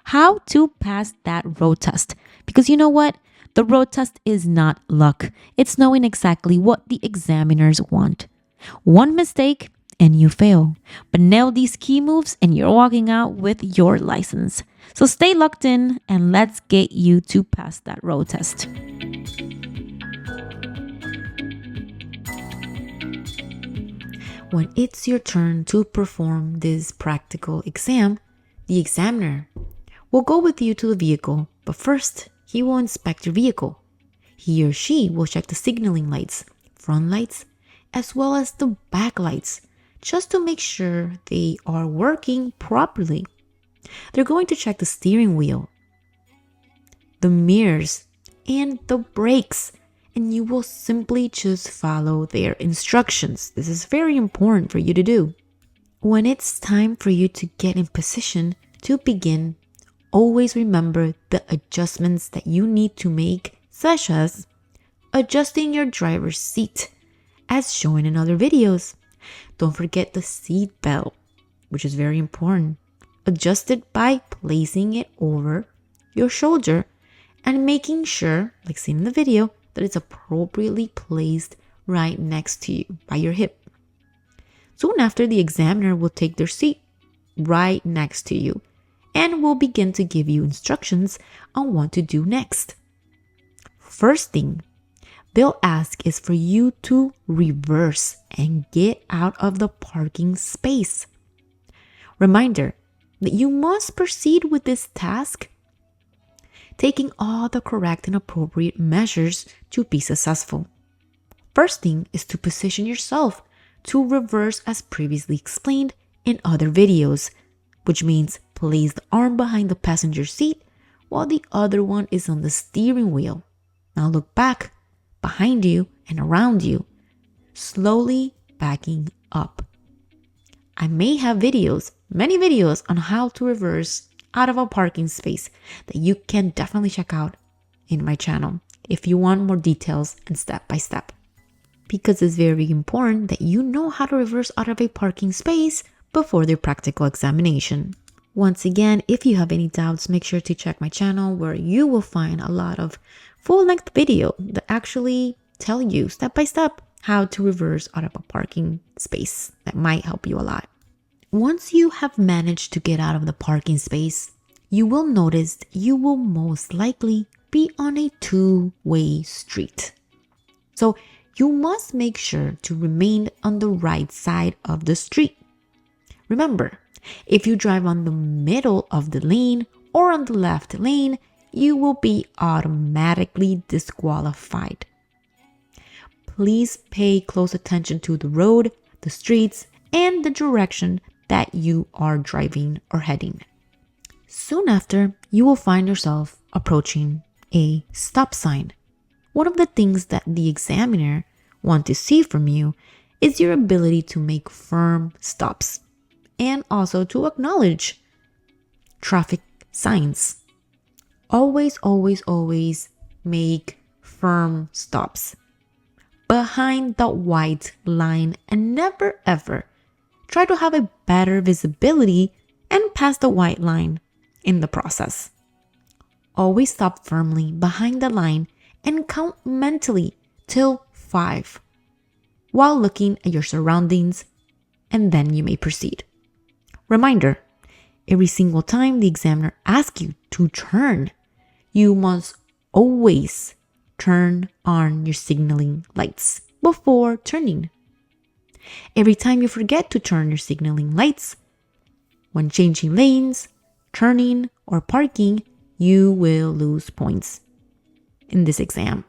how to pass that road test. Because you know what? The road test is not luck, it's knowing exactly what the examiners want. One mistake and you fail. But nail these key moves and you're walking out with your license. So stay locked in and let's get you to pass that road test. When it's your turn to perform this practical exam, the examiner will go with you to the vehicle, but first, he will inspect your vehicle. He or she will check the signaling lights, front lights, as well as the back lights, just to make sure they are working properly. They're going to check the steering wheel, the mirrors, and the brakes, and you will simply just follow their instructions. This is very important for you to do. When it's time for you to get in position to begin, always remember the adjustments that you need to make, such as adjusting your driver's seat, as shown in other videos. Don't forget the seat belt, which is very important. Adjust it by placing it over your shoulder and making sure, like seen in the video, that it's appropriately placed right next to you by your hip. Soon after, the examiner will take their seat right next to you and will begin to give you instructions on what to do next. First thing they'll ask is for you to reverse and get out of the parking space. Reminder that you must proceed with this task taking all the correct and appropriate measures to be successful. First thing is to position yourself to reverse as previously explained in other videos, which means place the arm behind the passenger seat while the other one is on the steering wheel. Now look back, behind you and around you, slowly backing up. I may have videos, many videos on how to reverse out of a parking space that you can definitely check out in my channel if you want more details and step by step. Because it's very important that you know how to reverse out of a parking space before their practical examination. Once again, if you have any doubts, make sure to check my channel where you will find a lot of full-length video that actually tell you step by step how to reverse out of a parking space. That might help you a lot. Once you have managed to get out of the parking space, you will notice you will most likely be on a two-way street. So you must make sure to remain on the right side of the street. Remember, if you drive on the middle of the lane or on the left lane, you will be automatically disqualified. Please pay close attention to the road, the streets, and the direction that you are driving or heading. Soon after, you will find yourself approaching a stop sign. One of the things that the examiner wants to see from you is your ability to make firm stops and also to acknowledge traffic signs. Always, always, always make firm stops behind the white line and never ever try to have a better visibility and pass the white line in the process. Always stop firmly behind the line and count mentally till 5 while looking at your surroundings, and then you may proceed. Reminder, every single time the examiner asks you to turn, you must always turn on your signaling lights before turning. Every time you forget to turn your signaling lights, when changing lanes, turning, or parking, you will lose points in this exam.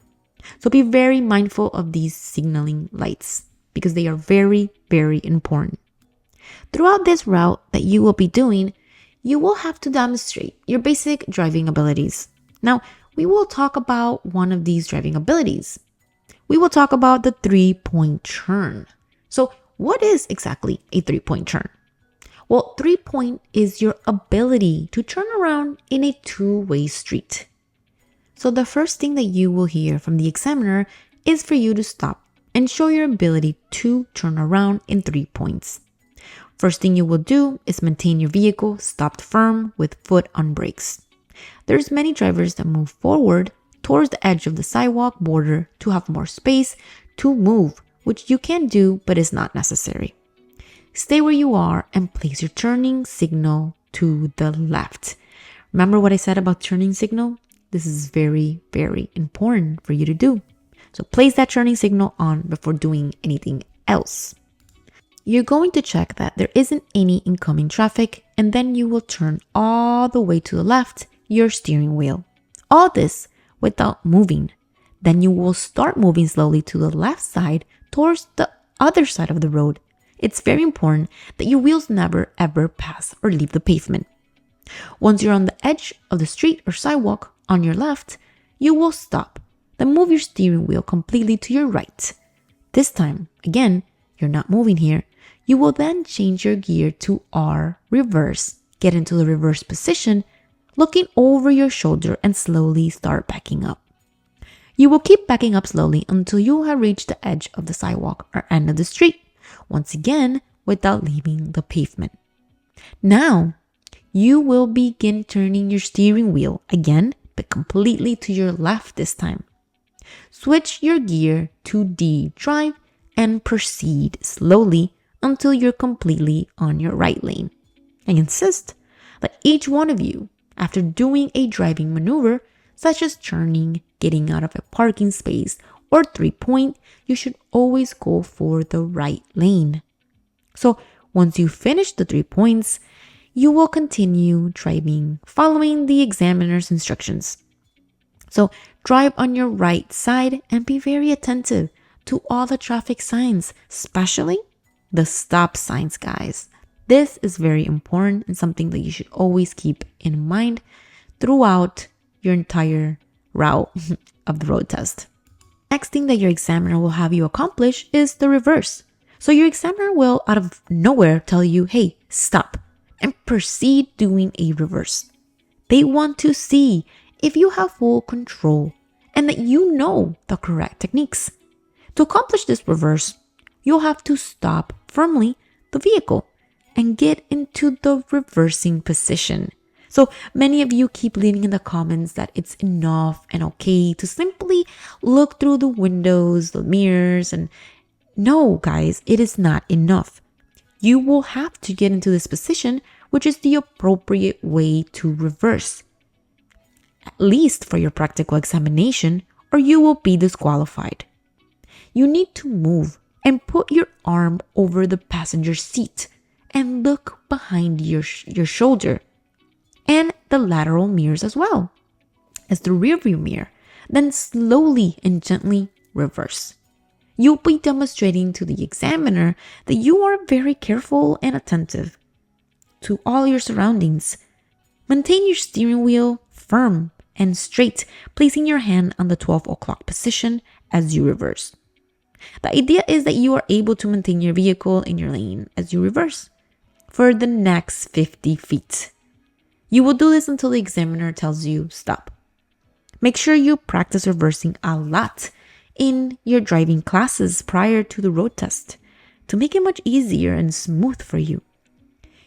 So be very mindful of these signaling lights because they are very, very important. Throughout this route that you will be doing, you will have to demonstrate your basic driving abilities. Now, we will talk about one of these driving abilities. We will talk about the 3-point turn. So what is exactly a 3-point turn? Well, 3-point is your ability to turn around in a two-way street. So the first thing that you will hear from the examiner is for you to stop and show your ability to turn around in 3 points. First thing you will do is maintain your vehicle stopped firm with foot on brakes. There's many drivers that move forward towards the edge of the sidewalk border to have more space to move, which you can do but is not necessary. Stay where you are and place your turning signal to the left. Remember what I said about turning signal? This is very, very important for you to do. So place that turning signal on before doing anything else. You're going to check that there isn't any incoming traffic, and then you will turn all the way to the left your steering wheel. All this without moving. Then you will start moving slowly to the left side towards the other side of the road. It's very important that your wheels never ever pass or leave the pavement. Once you're on the edge of the street or sidewalk on your left, you will stop. Then move your steering wheel completely to your right. This time, again, you're not moving here. You will then change your gear to R reverse. Get into the reverse position, looking over your shoulder and slowly start backing up. You will keep backing up slowly until you have reached the edge of the sidewalk or end of the street. Once again, without leaving the pavement. Now, you will begin turning your steering wheel again, but completely to your left this time. Switch your gear to D drive and proceed slowly until you're completely on your right lane. I insist that each one of you, after doing a driving maneuver, such as turning, getting out of a parking space, or 3-point, you should always go for the right lane. So once you finish the 3 points, you will continue driving following the examiner's instructions. So drive on your right side and be very attentive to all the traffic signs, especially the stop signs, guys. This is very important and something that you should always keep in mind throughout your entire route of the road test. Next thing that your examiner will have you accomplish is the reverse. So your examiner will out of nowhere tell you, hey, stop, and proceed doing a reverse. They want to see if you have full control and that you know the correct techniques. To accomplish this reverse, you'll have to stop firmly the vehicle and get into the reversing position. So many of you keep leaving in the comments that it's enough and okay to simply look through the windows, the mirrors, and no, guys, it is not enough. You will have to get into this position, which is the appropriate way to reverse, at least for your practical examination, or you will be disqualified. You need to move and put your arm over the passenger seat and look behind your shoulder and the lateral mirrors as well as the rear view mirror. Then slowly and gently reverse. You'll be demonstrating to the examiner that you are very careful and attentive to all your surroundings. Maintain your steering wheel firm and straight, placing your hand on the 12 o'clock position as you reverse. The idea is that you are able to maintain your vehicle in your lane as you reverse for the next 50 feet. You will do this until the examiner tells you stop. Make sure you practice reversing a lot in your driving classes prior to the road test to make it much easier and smooth for you.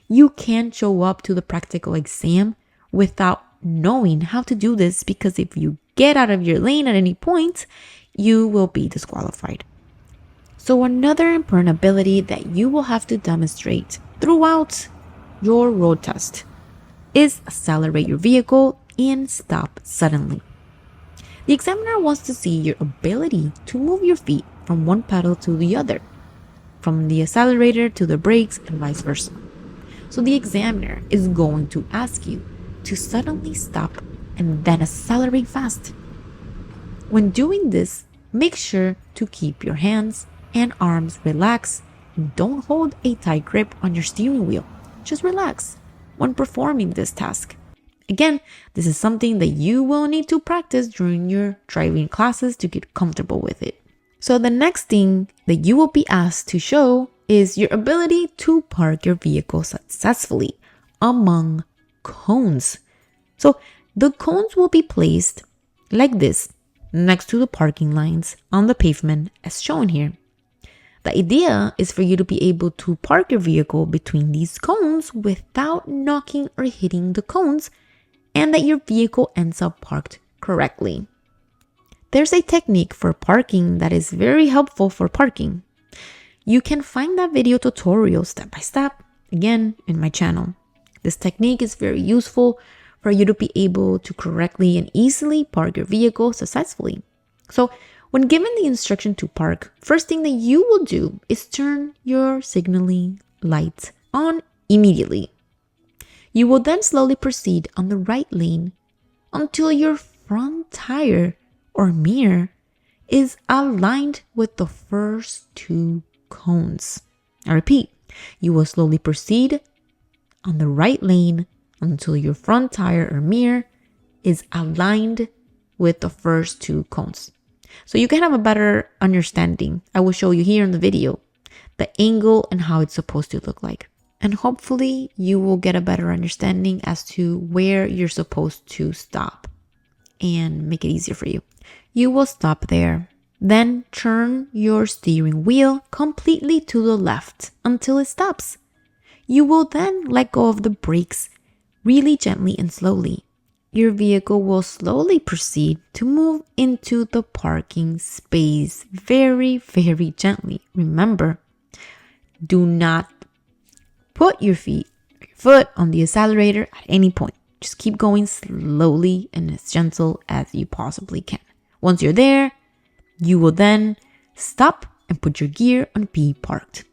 You can't show up to the practical exam without knowing how to do this, because if you get out of your lane at any point, you will be disqualified. So another important ability that you will have to demonstrate throughout your road test is accelerate your vehicle and stop suddenly. The examiner wants to see your ability to move your feet from one pedal to the other, from the accelerator to the brakes and vice versa. So the examiner is going to ask you to suddenly stop and then accelerate fast. When doing this, make sure to keep your hands and arms relaxed and don't hold a tight grip on your steering wheel. Just relax when performing this task. Again, this is something that you will need to practice during your driving classes to get comfortable with it. So the next thing that you will be asked to show is your ability to park your vehicle successfully among cones. So the cones will be placed like this next to the parking lines on the pavement as shown here. The idea is for you to be able to park your vehicle between these cones without knocking or hitting the cones, and that your vehicle ends up parked correctly. There's a technique for parking that is very helpful for parking. You can find that video tutorial step by step, again, in my channel. This technique is very useful for you to be able to correctly and easily park your vehicle successfully. So, when given the instruction to park, first thing that you will do is turn your signaling lights on immediately. You will then slowly proceed on the right lane until your front tire or mirror is aligned with the first two cones. I repeat, you will slowly proceed on the right lane until your front tire or mirror is aligned with the first two cones. So you can have a better understanding. I will show you here in the video the angle and how it's supposed to look like. And hopefully you will get a better understanding as to where you're supposed to stop and make it easier for you. You will stop there. Then turn your steering wheel completely to the left until it stops. You will then let go of the brakes really gently and slowly. Your vehicle will slowly proceed to move into the parking space very, very gently. Remember, do not put your foot on the accelerator at any point. Just keep going slowly and as gentle as you possibly can. Once you're there, you will then stop and put your gear on P parked.